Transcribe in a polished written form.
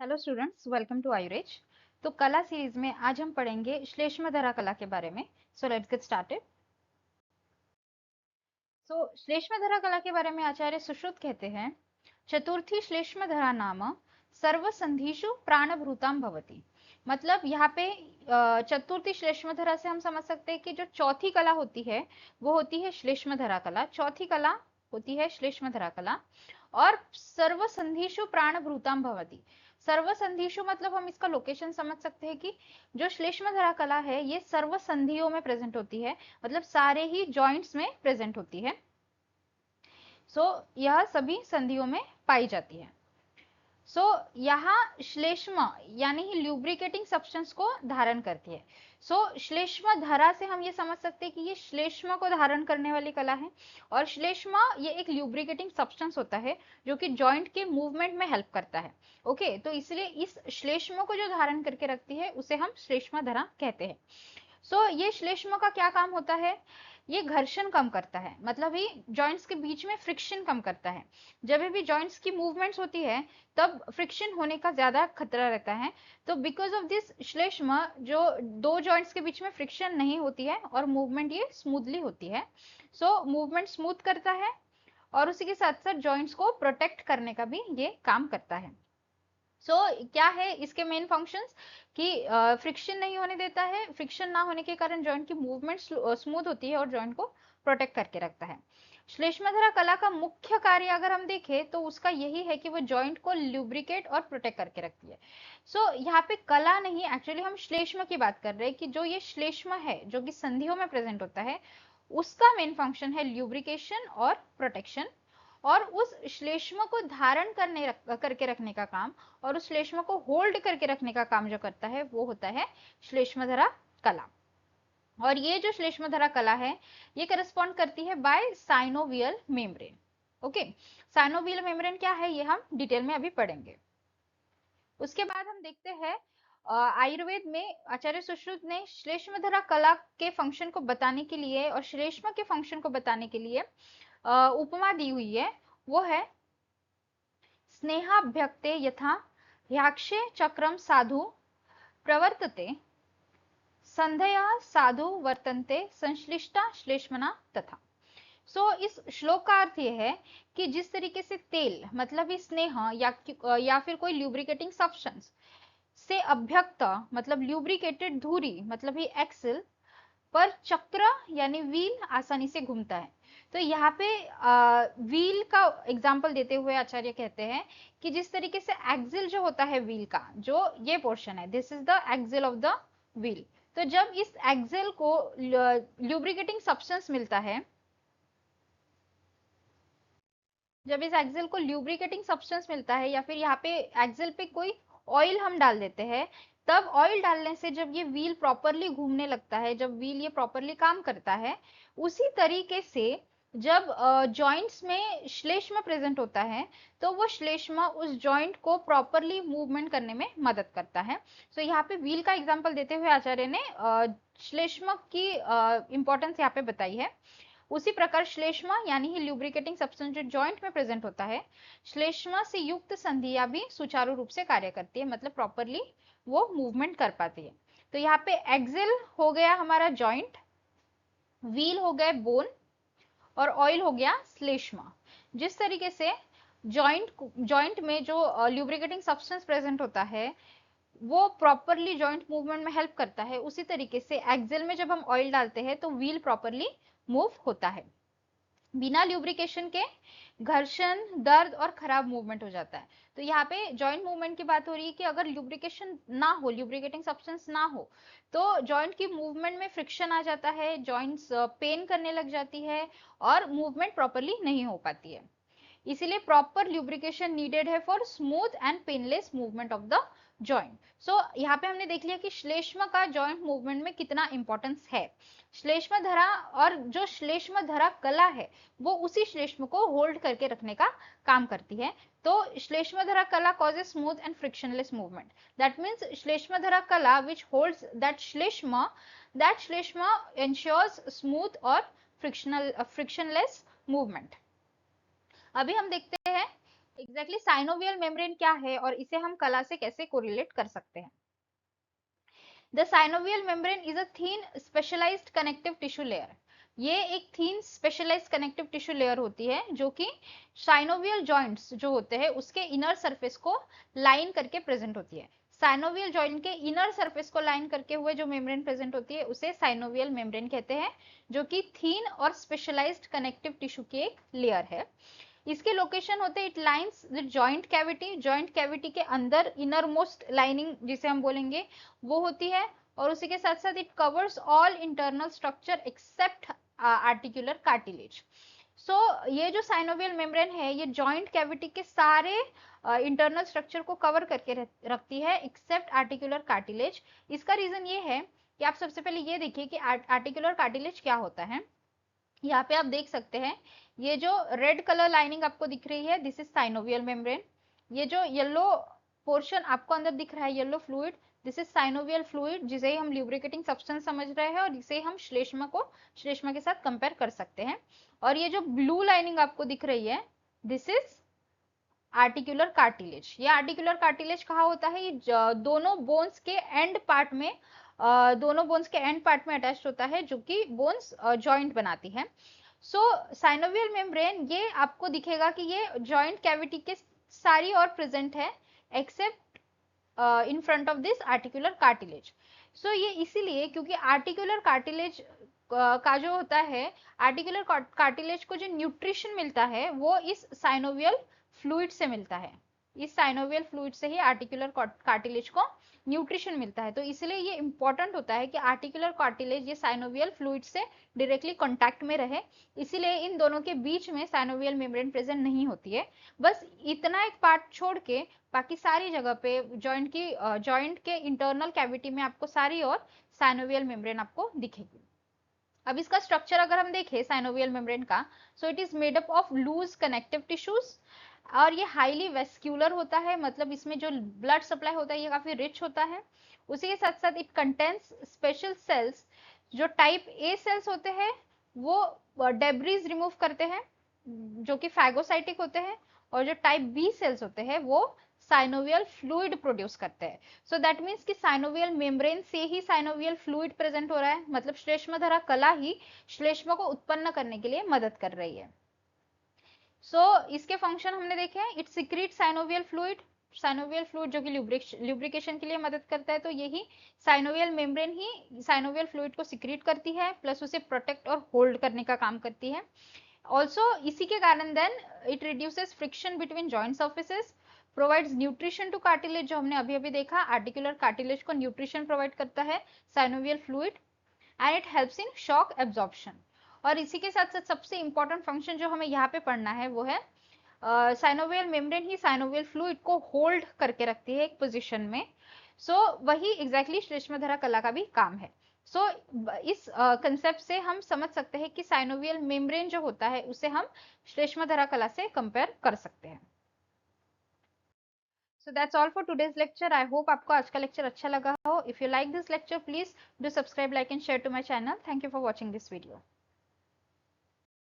Hello students, welcome to आयुरेज। तो कला सीरीज में आज हम पढ़ेंगे श्लेष्मधरा कला के बारे में। So let's get started. So श्लेष्मधरा कला के बारे में आचार्य सुश्रुत कहते हैं, चतुर्थी श्लेष्मधरा नाम सर्वसंधिषु प्राणभृताम भवति। मतलब यहाँ पे चतुर्थी श्लेष्मधरा से हम समझ सकते हैं कि जो चौथी कला होती है वो होती है श्लेष्मधरा कला। चौथी कला होती है श्लेष्मधरा कला। और सर्वसंधिषु प्राणभृताम भवति। सर्वसंधिषु मतलब हम इसका लोकेशन समझ सकते हैं कि जो श्लेष्मधरा कला है ये सर्वसंधियों में प्रेजेंट होती है, मतलब सारे ही जॉइंट्स में प्रेजेंट होती है। यह सभी संधियों में पाई जाती है। यहाँ श्लेष्म यानी ही ल्यूब्रिकेटिंग सब्सटेंस को धारण करती है। श्लेष्म धरा से हम ये समझ सकते हैं कि ये श्लेष्म को धारण करने वाली कला है। और श्लेष्म ये एक ल्यूब्रिकेटिंग सब्सटेंस होता है जो कि जॉइंट के मूवमेंट में हेल्प करता है। ओके, तो इसलिए इस श्लेष्म को जो धारण करके रखती है उसे हम श्लेष्म धरा कहते हैं। ये श्लेष्म का क्या काम होता है? ये घर्षण कम करता है, मतलब ही जॉइंट्स के बीच में फ्रिक्शन कम करता है। जब भी जॉइंट्स की मूवमेंट्स होती है तब फ्रिक्शन होने का ज्यादा खतरा रहता है। तो बिकॉज ऑफ दिस श्लेष्म जो दो जॉइंट्स के बीच में फ्रिक्शन नहीं होती है और मूवमेंट ये स्मूथली होती है। मूवमेंट स्मूथ करता है और उसी के साथ साथ जॉइंट्स को प्रोटेक्ट करने का भी ये काम करता है। क्या है इसके मेन फंक्शंस कि फ्रिक्शन नहीं होने देता है। फ्रिक्शन ना होने के कारण जॉइंट की मूवमेंट स्मूथ होती है और जॉइंट को प्रोटेक्ट करके रखता है। श्लेष्मधरा कला का मुख्य कार्य अगर हम देखें तो उसका यही है कि वो जॉइंट को ल्यूब्रिकेट और प्रोटेक्ट करके रखती है। यहाँ पे कला नहीं, एक्चुअली हम श्लेष्म की बात कर रहे हैं कि जो ये श्लेष्म है जो कि संधियों में प्रेजेंट होता है उसका मेन फंक्शन है ल्यूब्रिकेशन और प्रोटेक्शन। और उस श्लेष्म को धारण करके रखने का काम और उस श्लेष्म को होल्ड करके रखने का काम जो करता है वो होता है श्लेष्मधरा कला। और ये जो श्लेष्मधरा कला है ये करस्पॉन्ड करती है by synovial membrane. Okay, synovial membrane क्या है ये हम डिटेल में अभी पढ़ेंगे। उसके बाद हम देखते हैं आयुर्वेद में आचार्य सुश्रुत ने श्लेष्मधरा कला के फंक्शन को बताने के लिए और श्लेष्म के फंक्शन को बताने के लिए उपमा दी हुई है। वो है स्नेहाभ्यक्ते यथा ह्याक्षे चक्रम साधु प्रवर्तते संधया साधु वर्तन्ते संश्लिष्टा श्लेष्मना तथा। इस श्लोक का अर्थ यह है कि जिस तरीके से तेल मतलब ही स्नेह या फिर कोई ल्यूब्रिकेटिंग सब्सटेंस से अभ्यक्त मतलब ल्यूब्रिकेटेड धुरी मतलब ही एक्सल पर चक्र यानी व्हील आसानी से घूमता है। तो यहाँ पे व्हील का एग्जाम्पल देते हुए आचार्य कहते हैं कि जिस तरीके से एक्सिल जो होता है व्हील का, जो ये पोर्शन है, this is the axil of the wheel. तो जब इस एक्सिल को ल्यूब्रिकेटिंग सब्सटेंस मिलता है, जब इस एक्सिल को ल्यूब्रिकेटिंग सब्सटेंस मिलता है या फिर यहाँ पे एक्सिल पे कोई ऑयल हम डाल देते हैं, तब ऑयल डालने से जब ये व्हील प्रॉपरली घूमने लगता है, जब व्हील ये प्रॉपरली काम करता है, उसी तरीके से जब जॉइंट्स में श्लेष्म प्रेजेंट होता है तो वो श्लेष्म उस जॉइंट को प्रॉपरली मूवमेंट करने में मदद करता है। यहाँ पे व्हील का एग्जांपल देते हुए आचार्य ने श्लेष्म की इंपॉर्टेंस यहाँ पे बताई है। उसी प्रकार श्लेष्मा यानी ही ल्यूब्रिकेटिंग सब्सटेंस जो जॉइंट में प्रेजेंट होता है, श्लेष्मा से युक्त संधियां भी सुचारू रूप से कार्य करती है, मतलब प्रॉपरली वो मूवमेंट कर पाती है। तो यहाँ पे एक्सिल हो गया हमारा जॉइंट, व्हील हो गए बोन और ऑयल हो गया श्लेष्मा। जिस तरीके से जॉइंट में जो ल्यूब्रिकेटिंग सब्सटेंस प्रेजेंट होता है वो प्रॉपरली जॉइंट मूवमेंट में हेल्प करता है, उसी तरीके से एक्सिल में जब हम ऑयल डालते हैं तो व्हील प्रॉपरली मूव होता है। बिना ल्यूब्रिकेशन के घर्षण, दर्द और खराब मूवमेंट हो जाता है। तो यहाँ पे जॉइंट मूवमेंट की बात हो रही है कि अगर ल्यूब्रिकेशन ना हो, ल्यूब्रिकेटिंग सब्सटेंस ना हो, तो जॉइंट की मूवमेंट में फ्रिक्शन आ जाता है, जॉइंट्स पेन करने लग जाती है और मूवमेंट प्रॉपरली नहीं हो पाती है। इसीलिए प्रॉपर ल्यूब्रिकेशन नीडेड है for smooth and painless movement of the joint. यहाँ पे हमने देख लिया कि श्लेष्म का जॉइंट मूवमेंट में कितना इंपॉर्टेंस है। श्लेष्म धरा और जो श्लेष्म धरा कला है वो उसी श्लेष्म को होल्ड करके रखने का काम करती है। तो श्लेष्म धरा कला causes smooth and frictionless movement. That means श्लेष्म धरा कला विच होल्ड्स दैट श्लेष्म ensures स्मूथ और फ्रिक्शनलेस मूवमेंट। अभी हम देखते हैं एग्जैक्टली साइनोवियल मेम्ब्रेन क्या है और इसे हम कला से कैसे कोरिलेट कर सकते हैं? The synovial membrane is a thin specialized connective tissue layer. ये एक thin specialized connective tissue layer होती है जो कि साइनोवियल जॉइंट्स जो होते हैं उसके इनर सरफेस को लाइन करके प्रेजेंट होती है। साइनोवियल जॉइंट के इनर सरफेस को लाइन करके हुए जो मेम्ब्रेन प्रेजेंट होती है उसे साइनोवियल मेम्ब्रेन कहते हैं, जो कि थीन और स्पेशलाइज्ड कनेक्टिव टिश्यू की एक लेयर है। इसके लोकेशन होते हैं, it lines the joint cavity, joint cavity के अंदर इनर मोस्ट लाइनिंग जिसे हम बोलेंगे वो होती है, और उसी के साथ साथ it covers all internal structure except articular cartilage. So ये जो साइनोवियल मेम्ब्रेन है ये जॉइंट कैविटी के सारे इंटरनल स्ट्रक्चर को कवर करके रखती है एक्सेप्ट आर्टिकुलर कार्टिलेज। इसका रीजन ये है कि आप सबसे पहले ये देखिए कि आर्टिकुलर कार्टिलेज क्या होता है। यहाँ पे आप देख सकते हैं ये जो रेड कलर लाइनिंग आपको दिख रही है दिस इज साइनोवियल मेम्ब्रेन। ये जो येलो पोर्शन आपको अंदर दिख रहा है yellow fluid, this is synovial fluid जिसे ही हम ल्यूब्रिकेटिंग सब्सटेंस समझ रहे हैं और इसे हम श्लेष्मा के साथ कंपेयर कर सकते हैं। और ये जो ब्लू लाइनिंग आपको दिख रही है दिस इज आर्टिकुलर कार्टिलेज। ये आर्टिकुलर कार्टिलेज कहाँ होता है? ये दोनों बोन्स के एंड पार्ट में अटैच होता है जो कि बोन्स जॉइंट बनाती है। सो साइनोवियल मेम्ब्रेन ये आपको दिखेगा कि ये जॉइंट कैविटी के सारी और प्रेजेंट है except in front of this articular cartilage. So ये इसीलिए क्योंकि आर्टिकुलर कार्टिलेज का जो होता है, आर्टिकुलर कार्टिलेज को जो न्यूट्रिशन मिलता है वो इस साइनोवियल फ्लूइड से मिलता है। इस साइनोवियल फ्लूइड से ही आर्टिकुलर कार्टिलेज को न्यूट्रिशन मिलता है। तो इसलिए ये इंपॉर्टेंट होता है कि आर्टिकुलर कार्टिलेज ये साइनोवियल फ्लूइड से डायरेक्टली कांटेक्ट में रहे, इसीलिए इन दोनों के बीच में साइनोवियल मेम्ब्रेन प्रेजेंट नहीं होती है। बस इतना एक पार्ट छोड़ के बाकी सारी जगह पे जॉइंट के इंटरनल कैविटी में आपको सारी और साइनोवियल मेम्ब्रेन आपको दिखेगी। अब इसका स्ट्रक्चर अगर हम देखें साइनोवियल मेम्ब्रेन का, so it is made up of loose connective tissues और ये हाईली वेस्क्यूलर होता है, मतलब इसमें जो ब्लड सप्लाई होता है ये काफी रिच होता है। उसी के साथ साथ इट कंटेन्स स्पेशल सेल्स। जो टाइप ए सेल्स होते हैं वो डेब्रीज रिमूव करते हैं जो कि फैगोसाइटिक होते हैं, और जो टाइप बी सेल्स होते हैं वो साइनोवियल फ्लूइड प्रोड्यूस करते हैं। सो दैट मीन्स कि साइनोवियल मेम्ब्रेन से ही साइनोवियल फ्लूइड प्रेजेंट हो रहा है, मतलब श्लेष्मधरा कला ही श्लेष्म को उत्पन्न करने के लिए मदद कर रही है। इसके फंक्शन हमने देखे हैं, it secrete synovial fluid, synovial fluid जो कि ल्यूब्रिकेशन के लिए मदद करता है, तो यही साइनोवियल मेम्ब्रेन ही साइनोवियल फ्लूइड को सिक्रीट करती है प्लस उसे प्रोटेक्ट और होल्ड करने का काम करती है। ऑल्सो इसी के कारण then it reduces friction between joint surfaces, provides nutrition to cartilage, जो हमने अभी अभी देखा आर्टिकुलर कार्टिलेज को न्यूट्रिशन प्रोवाइड करता है synovial fluid, and it helps in shock absorption. और इसी के साथ साथ सबसे इंपॉर्टेंट फंक्शन जो हमें यहाँ पे पढ़ना है वो है साइनोवियल मेम्ब्रेन ही साइनोवियल फ्लूइड को होल्ड करके रखती है एक पोजीशन में। वही एग्जैक्टली श्लेष्मधरा कला का भी काम है। इस कंसेप्ट से हम समझ सकते हैं कि साइनोवियल मेम्ब्रेन जो होता है उसे हम श्लेष्मधरा कला से कंपेयर कर सकते हैं। So that's all for today's lecture. I hope आपको आज का लेक्चर अच्छा लगा हो. If you like this lecture, please do subscribe, like and share to my channel. Thank you for watching this video.